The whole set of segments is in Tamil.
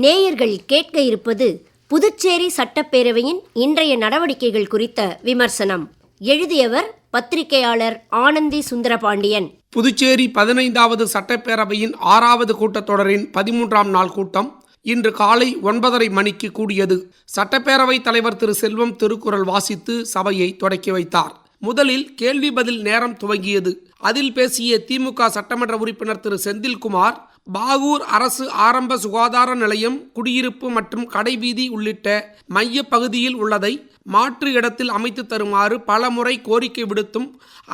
நேயர்கள் கேட்க இருப்பது புதுச்சேரி சட்டப்பேரவையின் இன்றைய நடவடிக்கைகள் குறித்த விமர்சனம். எழுதியவர் பத்திரிகையாளர் ஆனந்தி சுந்தரபாண்டியன். புதுச்சேரி 15வது சட்டப்பேரவையின் 6வது கூட்டத்தொடரின் 13ஆம் நாள் கூட்டம் இன்று காலை 9:30 மணிக்கு கூடியது. சட்டப்பேரவைத் தலைவர் திரு செல்வம் திருக்குறள் வாசித்து சபையை தொடக்கி வைத்தார். முதலில் கேள்வி பதில் நேரம் துவங்கியது. அதில் பேசிய திமுக சட்டமன்ற உறுப்பினர் திரு செந்தில்குமார், பாகூர் அரசு ஆரம்ப சுகாதார நிலையம், குடியிருப்பு மற்றும் கடைவீதி உள்ளிட்ட மைய பகுதியில் உள்ளதை மாற்று இடத்தில் அமைத்து தருமாறு பலமுறை கோரிக்கை விடுத்தும்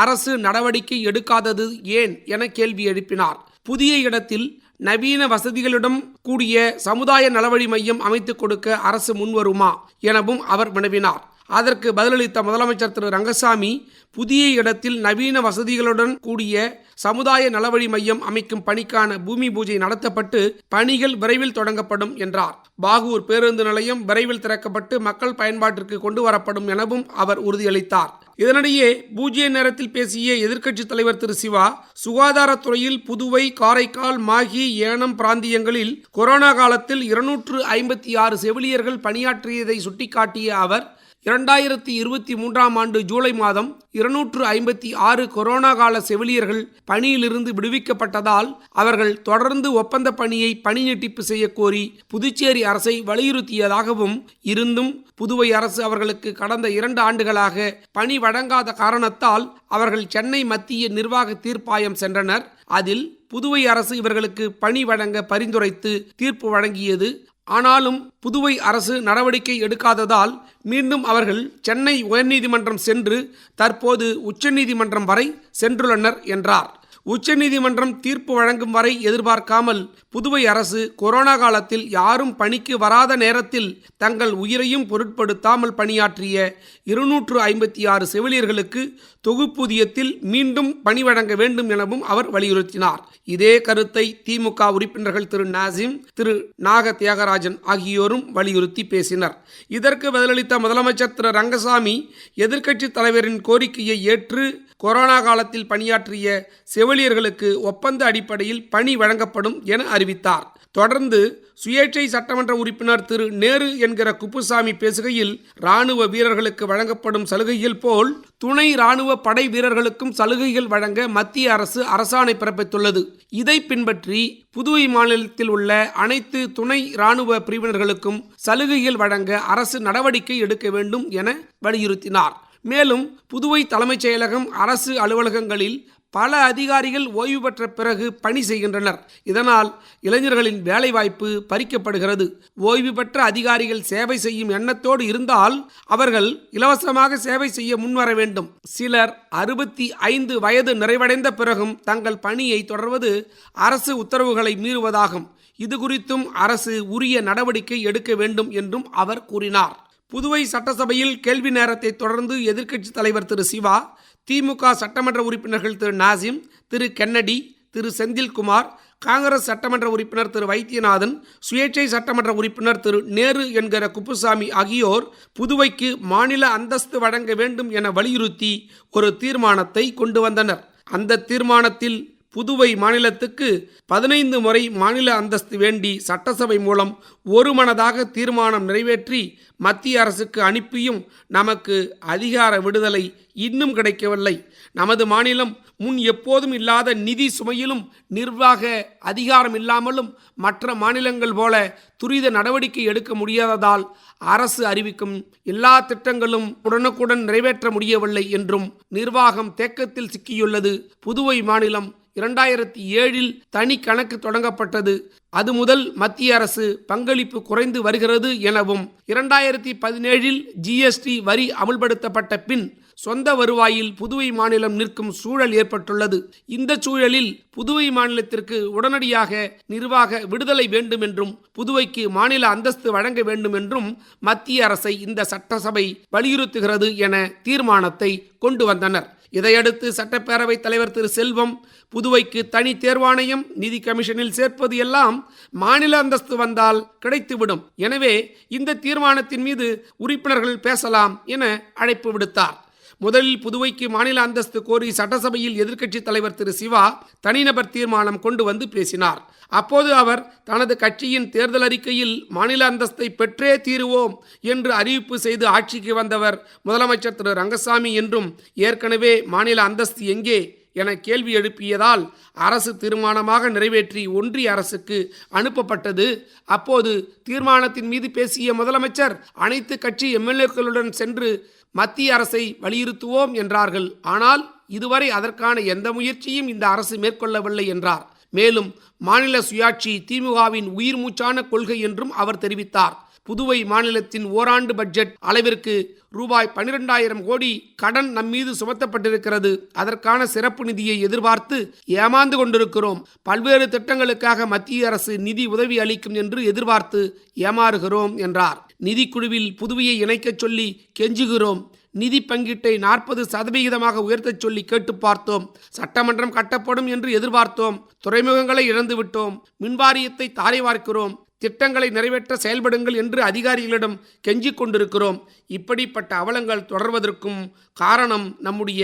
அரசு நடவடிக்கை எடுக்காதது ஏன் என கேள்வி எழுப்பினார். புதிய இடத்தில் நவீன வசதிகளுடன் கூடிய சமுதாய நலவழி மையம் அமைத்துக் கொடுக்க அரசு முன்வருமா எனவும் அவர் வினவினார். அதற்கு பதிலளித்த முதலமைச்சர் திரு ரங்கசாமி, புதிய இடத்தில் நவீன வசதிகளுடன் கூடிய சமுதாய நலவழி மையம் அமைக்கும் பணிக்கான பூமி பூஜை நடத்தப்பட்டு பணிகள் விரைவில் தொடங்கப்படும் என்றார். பாகூர் பேருந்து நிலையம் விரைவில் திறக்கப்பட்டு மக்கள் பயன்பாட்டிற்கு கொண்டு வரப்படும் எனவும் அவர் உறுதியளித்தார். இதனிடையே பூஜ்ய நேரத்தில் பேசிய எதிர்க்கட்சித் தலைவர் திரு சிவா, சுகாதாரத்துறையில் புதுவை, காரைக்கால், மாஹி, ஏனம் பிராந்தியங்களில் கொரோனா காலத்தில் 256 செவிலியர்கள் பணியாற்றியதை சுட்டிக்காட்டிய அவர், 2023ஆம் ஆண்டு ஜூலை மாதம் 256 கொரோனா கால செவிலியர்கள் பணியிலிருந்து விடுவிக்கப்பட்டதால் அவர்கள் தொடர்ந்து ஒப்பந்த பணியை பணி நீட்டிப்பு செய்ய கோரி புதுச்சேரி அரசை வலியுறுத்தியதாகவும், இருந்தும் புதுவை அரசு அவர்களுக்கு கடந்த 2 ஆண்டுகளாக பணி வழங்காத காரணத்தால் அவர்கள் சென்னை மத்திய நிர்வாக தீர்ப்பாயம் சென்றனர். அதில் புதுவை அரசு இவர்களுக்கு பணி வழங்க பரிந்துரைத்து தீர்ப்பு வழங்கியது. ஆனாலும் புதுவை அரசு நடவடிக்கை எடுக்காததால் மீண்டும் அவர்கள் சென்னை உயர்நீதிமன்றம் சென்று தற்போது உச்சநீதிமன்றம் வரை சென்றுள்ளனர் என்றார். உச்சநீதிமன்றம் தீர்ப்பு வழங்கும் வரை எதிர்பார்க்காமல் புதுவை அரசு கொரோனா காலத்தில் யாரும் பணிக்கு வராத நேரத்தில் தங்கள் உயிரையும் பொருட்படுத்தாமல் பணியாற்றிய 256 செவிலியர்களுக்கு தொகுப்பூதியத்தில் மீண்டும் பணி வழங்க வேண்டும் எனவும் அவர் வலியுறுத்தினார். இதே கருத்தை திமுக உறுப்பினர்கள் திரு நாசிம், திரு நாக தியாகராஜன் ஆகியோரும் வலியுறுத்தி பேசினர். இதற்கு பதிலளித்த முதலமைச்சர் திரு ரங்கசாமி, எதிர்க்கட்சித் தலைவரின் கோரிக்கையை ஏற்று கொரோனா காலத்தில் பணியாற்றிய செவிலியர்களுக்கு ஒப்பந்த அடிப்படையில் பணி வழங்கப்படும் என அறிவித்தார். தொடர்ந்து சுயேட்சை சட்டமன்ற உறுப்பினர் திரு நேரு என்கிற குப்புசாமி பேசுகையில், இராணுவ வீரர்களுக்கு வழங்கப்படும் சலுகைகள் போல் துணை இராணுவ படை வீரர்களுக்கும் சலுகைகள் வழங்க மத்திய அரசு அரசாணை பிறப்பித்துள்ளது. இதை பின்பற்றி புதுவை மாநிலத்தில் உள்ள அனைத்து துணை இராணுவ பிரிவினர்களுக்கும் சலுகைகள் வழங்க அரசு நடவடிக்கை எடுக்க வேண்டும் என வலியுறுத்தினார். மேலும் புதுவை தலைமைச் செயலகம், அரசு அலுவலகங்களில் பல அதிகாரிகள் ஓய்வு பெற்ற பிறகு பணி செய்கின்றனர். இதனால் இளைஞர்களின் வேலைவாய்ப்பு பறிக்கப்படுகிறது. ஓய்வு பெற்ற அதிகாரிகள் சேவை செய்யும் எண்ணத்தோடு இருந்தால் அவர்கள் இலவசமாக சேவை செய்ய முன்வர வேண்டும். சிலர் 65 வயது நிறைவடைந்த பிறகும் தங்கள் பணியை தொடர்வது அரசு உத்தரவுகளை மீறுவதாகும். இது குறித்தும் அரசு உரிய நடவடிக்கை எடுக்க வேண்டும் என்றும் அவர் கூறினார். புதுவை சட்டசபையில் கேள்வி நேரத்தை தொடர்ந்து எதிர்க்கட்சித் தலைவர் திரு சிவா, திமுக சட்டமன்ற உறுப்பினர்கள் திரு நாசிம், திரு கென்னடி, திரு செந்தில்குமார், காங்கிரஸ் சட்டமன்ற உறுப்பினர் திரு வைத்தியநாதன், சுயேட்சை சட்டமன்ற உறுப்பினர் திரு நேரு என்கிற குப்புசாமி ஆகியோர் புதுவைக்கு மாநில அந்தஸ்து வழங்க வேண்டும் என வலியுறுத்தி ஒரு தீர்மானத்தை கொண்டு வந்தனர். அந்த தீர்மானத்தில் புதுவை மாநிலத்துக்கு 15 முறை மாநில அந்தஸ்து வேண்டி சட்டசபை மூலம் ஒருமனதாக தீர்மானம் நிறைவேற்றி மத்திய அரசுக்கு அனுப்பியும் நமக்கு அதிகார விடுதலை இன்னும் கிடைக்கவில்லை. நமது மாநிலம் முன் எப்போதும் இல்லாத நிதி சுமையிலும் நிர்வாக அதிகாரம் இல்லாமலும் மற்ற மாநிலங்கள் போல துரித நடவடிக்கை எடுக்க முடியாததால் அரசு அறிவிக்கும் எல்லா திட்டங்களும் உடனுக்குடன் நிறைவேற்ற முடியவில்லை என்றும் நிர்வாகம் தேக்கத்தில் சிக்கியுள்ளது. புதுவை மாநிலம் 2007இல் தனி கணக்கு தொடங்கப்பட்டது. அது முதல் மத்திய அரசு பங்களிப்பு குறைந்து வருகிறது எனவும், 2017இல் GST வரி அமுல்படுத்தப்பட்ட பின் சொந்த வருவாயில் புதுவை மாநிலம் நிற்கும் சூழல் ஏற்பட்டுள்ளது. இந்த சூழலில் புதுவை மாநிலத்திற்கு உடனடியாக நிர்வாக விடுதலை வேண்டும் என்றும் புதுவைக்கு மாநில அந்தஸ்து வழங்க வேண்டும் என்றும் மத்திய அரசை இந்த சட்டசபை வலியுறுத்துகிறது என தீர்மானத்தை கொண்டு வந்தனர். இதையடுத்து சட்டப்பேரவைத் தலைவர் திரு செல்வம், புதுவைக்கு தனி தேர்வாணையம், நிதி கமிஷனில் சேர்ப்பது எல்லாம் மாநில அந்தஸ்து வந்தால் கிடைத்துவிடும். எனவே இந்த தீர்மானத்தின் மீது உறுப்பினர்கள் பேசலாம் என அழைப்பு விடுத்தார். முதலில் புதுவைக்கு மாநில அந்தஸ்து கோரி சட்டசபையில் எதிர்க்கட்சித் தலைவர் திரு சிவா தனிநபர் தீர்மானம் கொண்டு வந்து பேசினார். அப்போது அவர் தனது கட்சியின் தேர்தல் அறிக்கையில் மாநில அந்தஸ்தை பெற்றே தீருவோம் என்று அறிவிப்பு செய்து ஆட்சிக்கு வந்தவர் முதலமைச்சர் திரு ரங்கசாமி என்றும், ஏற்கனவே மாநில அந்தஸ்து எங்கே என கேள்வி எழுப்பியதால் அரசு தீர்மானமாக நிறைவேற்றி ஒன்றிய அரசுக்கு அனுப்பப்பட்டது. அப்போது தீர்மானத்தின் மீது பேசிய முதலமைச்சர் அனைத்து கட்சி எம்எல்ஏக்களுடன் சென்று மத்திய அரசை வலியுறுத்துவோம் என்றார்கள். ஆனால் இதுவரை அதற்கான எந்த முயற்சியும் இந்த அரசு மேற்கொள்ளவில்லை என்றார். மேலும் மாநில சுயாட்சி திமுகவின் உயிர் மூச்சான கொள்கை என்றும் அவர் தெரிவித்தார். புதுவை மாநிலத்தின் ஓராண்டு பட்ஜெட் அளவிற்கு ரூபாய் 12,000 கோடி கடன் நம்மீது சுமத்தப்பட்டிருக்கிறது. அதற்கான சிறப்பு நிதியை எதிர்பார்த்து ஏமாந்து கொண்டிருக்கிறோம். பல்வேறு திட்டங்களுக்காக மத்திய அரசு நிதி உதவி அளிக்கும் என்று எதிர்பார்த்து ஏமாறுகிறோம் என்றார். நிதிக்குழுவில் புதுவையை இணைக்கச் சொல்லி கெஞ்சுகிறோம். நிதி பங்கீட்டை 40% உயர்த்தச் சொல்லி கேட்டு பார்த்தோம். சட்டமன்றம் கட்டப்படும் என்று எதிர்பார்த்தோம். துறைமுகங்களை இழந்துவிட்டோம். மின்வாரியத்தை தாரை வார்க்கிறோம். திட்டங்களை நிறைவேற்ற செயல்படுங்கள் என்று அதிகாரிகளிடம் கெஞ்சிக் கொண்டிருக்கிறோம். இப்படிப்பட்ட அவலங்கள் தொடர்வதற்கும் காரணம் நம்முடைய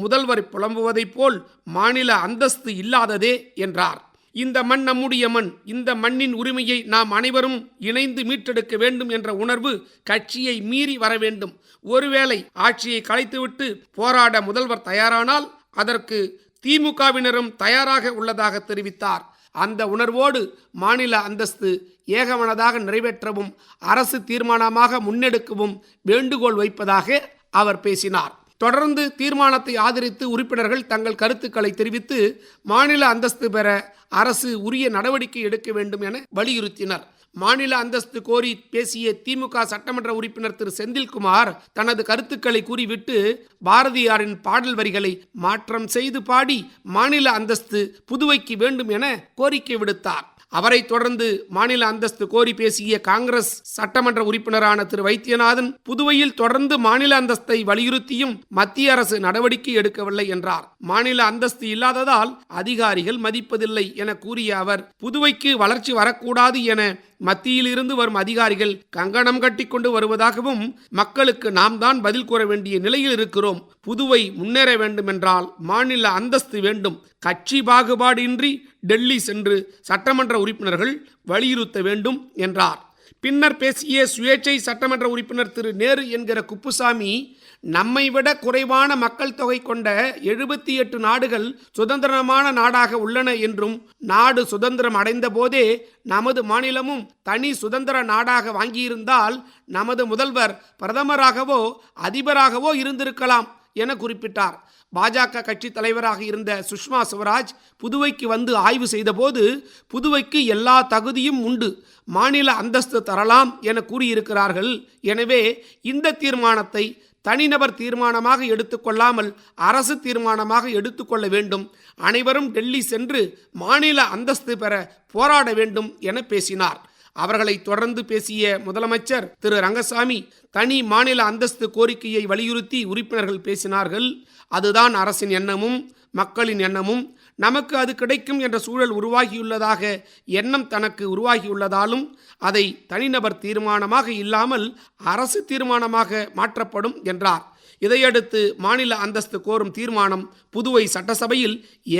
முதல்வர் புலம்புவதைப் போல் மாநில அந்தஸ்து இல்லாததே என்றார். இந்த மண் நம்முடைய மண். இந்த மண்ணின் உரிமையை நாம் அனைவரும் இணைந்து மீட்டெடுக்க வேண்டும் என்ற உணர்வு கட்சியை மீறி வர வேண்டும். ஒருவேளை ஆட்சியை கலைத்துவிட்டு போராட முதல்வர் தயாரானால் அதற்கு திமுகவினரும் தயாராக உள்ளதாக தெரிவித்தார். அந்த உணர்வோடு மாநில அந்தஸ்து ஏகமனதாக நிறைவேற்றவும் அரசு தீர்மானமாக முன்னெடுக்கவும் வேண்டுகோள் வைப்பதாக அவர் பேசினார். தொடர்ந்து தீர்மானத்தை ஆதரித்து உறுப்பினர்கள் தங்கள் கருத்துக்களை தெரிவித்து மாநில அந்தஸ்து பெற அரசு உரிய நடவடிக்கை எடுக்க வேண்டும் என வலியுறுத்தினர். மாநில அந்தஸ்து கோரி பேசிய திமுக சட்டமன்ற உறுப்பினர் திரு செந்தில்குமார் தனது கருத்துக்களை கூறிவிட்டு பாரதியாரின் பாடல் வரிகளை மாற்றம் செய்து பாடி மாநில அந்தஸ்து புதுவைக்கு வேண்டும் என கோரிக்கை விடுத்தார். அவரை தொடர்ந்து மாநில அந்தஸ்து கோரி பேசிய காங்கிரஸ் சட்டமன்ற உறுப்பினரான திரு வைத்தியநாதன் புதுவையில் தொடர்ந்து மாநில அந்தஸ்தை வலியுறுத்தியும் மத்திய அரசு நடவடிக்கை எடுக்கவில்லை என்றார். மாநில அந்தஸ்து இல்லாததால் அதிகாரிகள் மதிப்பதில்லை என கூறிய அவர் புதுவைக்கு வளர்ச்சி வரக்கூடாது என மத்தியில் இருந்து வரும் அதிகாரிகள் கங்கணம் கட்டி கொண்டு வருவதாகவும், மக்களுக்கு நாம் தான் பதில் கூற வேண்டிய நிலையில் இருக்கிறோம். புதுவை முன்னேற வேண்டுமென்றால் மாநில அந்தஸ்து வேண்டும். கட்சி பாகுபாடின்றி டெல்லி சென்று சட்டமன்ற உறுப்பினர்கள் வலியுறுத்த வேண்டும் என்றார். பின்னர் பேசிய சுயேட்சை சட்டமன்ற உறுப்பினர் திரு நேரு என்கிற குப்புசாமி, நம்மை விட குறைவான மக்கள் தொகை கொண்ட 78 நாடுகள் சுதந்திரமான நாடாக உள்ளன என்றும், நாடு சுதந்திரம் அடைந்த போதே நமது மாநிலமும் தனி சுதந்திர நாடாக வாங்கியிருந்தால் நமது முதல்வர் பிரதமராகவோ அதிபராகவோ இருந்திருக்கலாம் என குறிப்பிட்டார். பாஜக கட்சி தலைவராக இருந்த சுஷ்மா சுவராஜ் புதுவைக்கு வந்து ஆய்வு செய்தபோது புதுவைக்கு எல்லா தகுதியும் உண்டு, மாநில அந்தஸ்து தரலாம் என கூறியிருக்கிறார்கள். எனவே இந்த தீர்மானத்தை தனிநபர் தீர்மானமாக எடுத்துக்கொள்ளாமல் அரசு தீர்மானமாக எடுத்துக்கொள்ள வேண்டும். அனைவரும் டெல்லி சென்று மாநில அந்தஸ்து பெற போராட வேண்டும் என பேசினார். அவர்களை தொடர்ந்து பேசிய முதலமைச்சர் திரு ரங்கசாமி தனி மாநில அந்தஸ்து கோரிக்கையை வலியுறுத்தி உறுப்பினர்கள் பேசினார்கள். அதுதான் அரசின் எண்ணமும் மக்களின் எண்ணமும். நமக்கு அது கிடைக்கும் என்ற சூழல் உருவாகியுள்ளதாக எண்ணம் தனக்கு உருவாகியுள்ளதாலும் அதை தனிநபர் தீர்மானமாக இல்லாமல் அரசு தீர்மானமாக மாற்றப்படும் என்றார். இதையடுத்து மாநில அந்தஸ்து கோரும் தீர்மானம் புதுவை சட்டசபையில்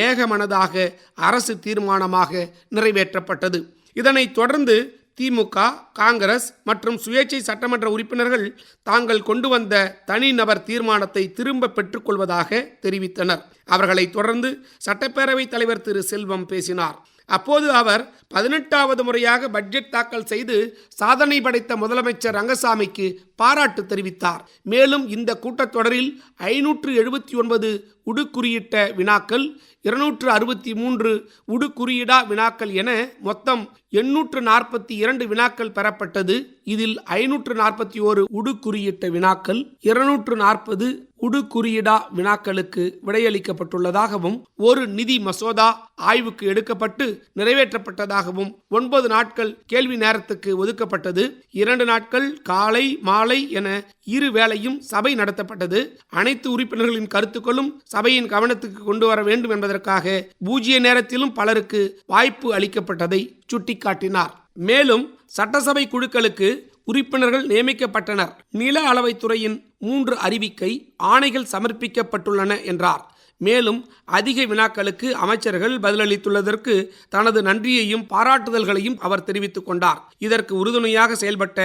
ஏகமனதாக அரசு தீர்மானமாக நிறைவேற்றப்பட்டது. இதனைத் தொடர்ந்து திமுக, காங்கிரஸ் மற்றும் சுயேட்சை சட்டமன்ற உறுப்பினர்கள் தாங்கள் கொண்டு வந்த தனிநபர் தீர்மானத்தை திரும்ப பெற்றுக்கொள்வதாக தெரிவித்தனர். அவர்களை தொடர்ந்து சட்டப்பேரவைத் தலைவர் திரு செல்வம் பேசினார். அப்போது அவர் 18வது முறையாக பட்ஜெட் தாக்கல் செய்து சாதனை படைத்த முதலமைச்சர் ரங்கசாமிக்கு பாராட்டு தெரிவித்தார். மேலும் இந்த கூட்டத்தொடரில் 579 உடுக்குறியிட்ட வினாக்கள், 263 உடுக்குறியிடா வினாக்கள் என மொத்தம் 842 வினாக்கள் பெறப்பட்டது. இதில் 541 உடுக்குறியிட்ட வினாக்கள், 240 உடுக்குறியிடா வினாக்களுக்கு விடையளிக்கப்பட்டுள்ளதாகவும், ஒரு நிதி மசோதா ஆய்வுக்கு எடுக்கப்பட்டு நிறைவேற்றப்பட்டதாகவும், 9 நாட்கள் கேள்வி நேரத்துக்கு ஒதுக்கப்பட்டது. 2 நாட்கள் காலை மாலை என 2 வேளையும் சபை நடத்தப்பட்டது. அனைத்து உறுப்பினர்களின் கருத்துக்களும் சபையின் கவனத்துக்கு கொண்டு வர வேண்டும் என்பதற்காக பூஜ்ய நேரத்திலும் பலருக்கு வாய்ப்பு அளிக்கப்பட்டதை சுட்டிக்காட்டினார். மேலும் சட்டசபை குழுக்களுக்கு உறுப்பினர்கள் நியமிக்கப்பட்டனர். நில அளவைத்துறையின் 3 அறிவிக்கை ஆணைகள் சமர்ப்பிக்கப்பட்டுள்ளன என்றார். மேலும் அதிக வினாக்களுக்கு அமைச்சர்கள் பதிலளித்துள்ளதற்கு தனது நன்றியையும் பாராட்டுதல்களையும் அவர் தெரிவித்துக் கொண்டார். இதற்கு உறுதுணையாக செயல்பட்ட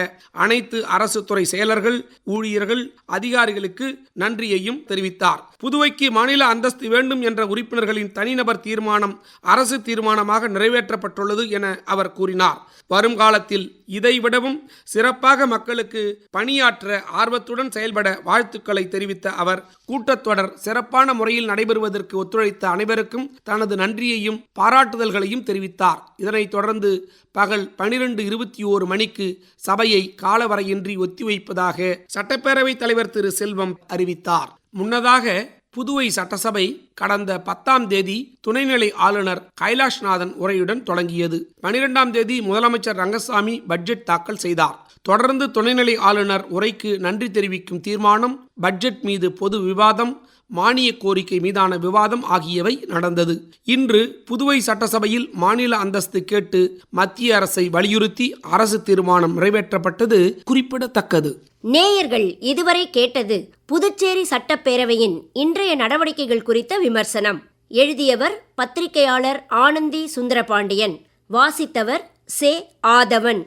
அனைத்து அரசு துறை செயலர்கள், ஊழியர்கள், அதிகாரிகளுக்கு நன்றியையும் தெரிவித்தார். புதுவைக்கு மாநில அந்தஸ்து வேண்டும் என்ற உறுப்பினர்களின் தனிநபர் தீர்மானம் அரசு தீர்மானமாக நிறைவேற்றப்பட்டுள்ளது என அவர் கூறினார். வரும் காலத்தில் இதைவிடவும் சிறப்பாக மக்களுக்கு பணியாற்ற ஆர்வத்துடன் செயல்பட வாழ்த்துக்களை தெரிவித்த அவர் கூட்டத்தொடர் சிறப்பான முறையில் நடைபெறுவதற்கு ஒத்துழைத்த அனைவருக்கும் தனது நன்றியையும் பாராட்டுதல்களையும் தெரிவித்தார். இதனைத் தொடர்ந்து பகல் 12:21 மணிக்கு சபையை காலவரையின்றி ஒத்திவைப்பதாக சட்டப்பேரவைத் தலைவர் திரு செல்வம் அறிவித்தார். முன்னதாக புதுவை சட்டசபை கடந்த 10ஆம் தேதி துணைநிலை ஆளுநர் கைலாஷ்நாதன் உரையுடன் தொடங்கியது. 12ஆம் தேதி முதலமைச்சர் ரங்கசாமி பட்ஜெட் தாக்கல் செய்தார். தொடர்ந்து துணைநிலை ஆளுநர் உரைக்கு நன்றி தெரிவிக்கும் தீர்மானம், பட்ஜெட் மீது பொது விவாதம், மானிய கோரிக்கை மீதான விவாதம் ஆகியவை நடந்தது. இன்று புதுவை சட்டசபையில் மாநில அந்தஸ்து கேட்டு மத்திய அரசை வலியுறுத்தி அரசு தீர்மானம் நிறைவேற்றப்பட்டது குறிப்பிடத்தக்கது. நேயர்கள் இதுவரை கேட்டது புதுச்சேரி சட்டப்பேரவையின் இன்றைய நடவடிக்கைகள் குறித்த விமர்சனம். எழுதியவர் பத்திரிகையாளர் ஆனந்தி சுந்தரபாண்டியன். வாசித்தவர் சே. ஆதவன்.